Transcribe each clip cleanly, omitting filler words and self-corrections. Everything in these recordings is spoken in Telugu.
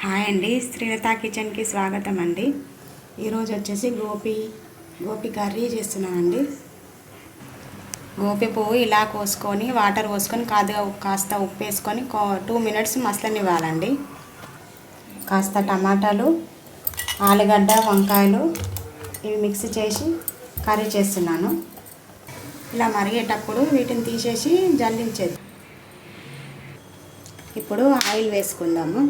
హాయ్ అండి, శ్రీలత కిచెన్కి స్వాగతం అండి. ఈరోజు వచ్చేసి గోపి కర్రీ చేస్తున్నానండి. గోపి పువ్వు ఇలా కోసుకొని వాటర్ పోసుకొని కాస్త ఉప్పు వేసుకొని 2 మినిట్స్ మసలనివ్వాలండి. కాస్త టమాటాలు, ఆలుగడ్డ, వంకాయలు ఇవి మిక్స్ చేసి కర్రీ చేస్తున్నాను. ఇలా మరిగేటప్పుడు వీటిని తీసేసి జల్లించేది. ఇప్పుడు ఆయిల్ వేసుకుందాము.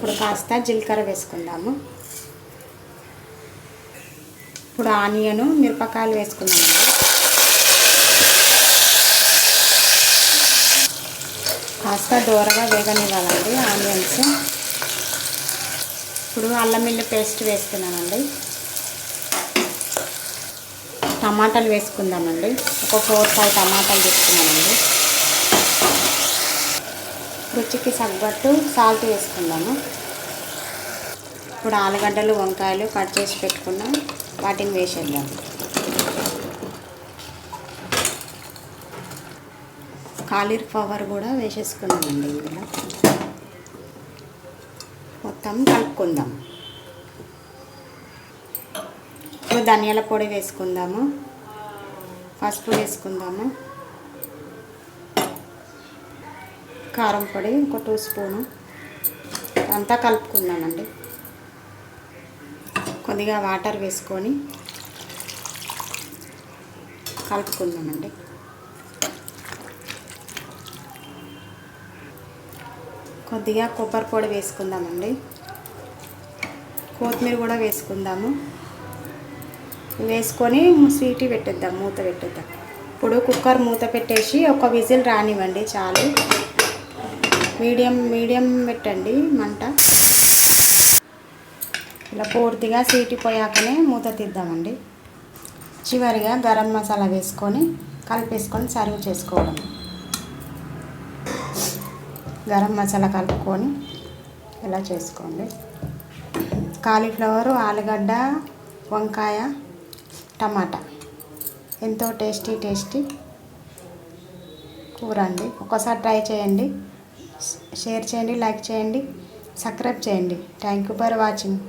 ఇప్పుడు కాస్త జీలకర్ర వేసుకుందాము. ఇప్పుడు ఆనియను, మిరపకాయలు వేసుకున్నామండి. కాస్త దూరగా వేగనివ్వాలండి ఆనియన్స్. ఇప్పుడు అల్లం వెల్లుల్లి పేస్ట్ వేస్తున్నానండి. టమాటాలు వేసుకుందామండి. ఒక 4-5 టమాటాలు తీసుకున్నామండి. రుచికి తగ్గట్టు సాల్ట్ వేసుకుందాము. ఇప్పుడు ఆలుగడ్డలు, వంకాయలు కట్ చేసి పెట్టుకున్నాం, వాటిని వేసేద్దాం. కాలీఫ్లవర్ కూడా వేసేసుకున్నామండి. ఇందులో మొత్తం కలుపుకుందాం. ఇప్పుడు ధనియాల పొడి వేసుకుందాము, పసుపు వేసుకుందాము, కారం పొడి ఒక 2 స్పూను అంతా కలుపుకుందామండి. కొద్దిగా వాటర్ వేసుకొని కలుపుకుందామండి. కొద్దిగా కొబ్బరి పొడి వేసుకుందామండి. కొత్తిమీర కూడా వేసుకుందాము. వేసుకొని సీటీ పెట్టేద్దాం, మూత పెట్టేద్దాం. ఇప్పుడు కుక్కర్ మూత పెట్టేసి ఒక విజిల్ రానివ్వండి చాలు. మీడియం పెట్టండి మంట. ఇలా పూర్తిగా సీటీ పోయాకనే మూత తీద్దామండి. చివరిగా గరం మసాలా వేసుకొని కలిపేసుకొని సర్వ్ చేసుకోవడం. గరం మసాలా కలుపుకొని ఇలా చేసుకోండి. కాలీఫ్లవర్, ఆలుగడ్డ, వంకాయ, టమాటా ఎంతో టేస్టీ కూర అండి. ఒకసారి ట్రై చేయండి, షేర్ చేయండి, లైక్ చేయండి, సబ్స్క్రైబ్ చేయండి. Thank you for watching.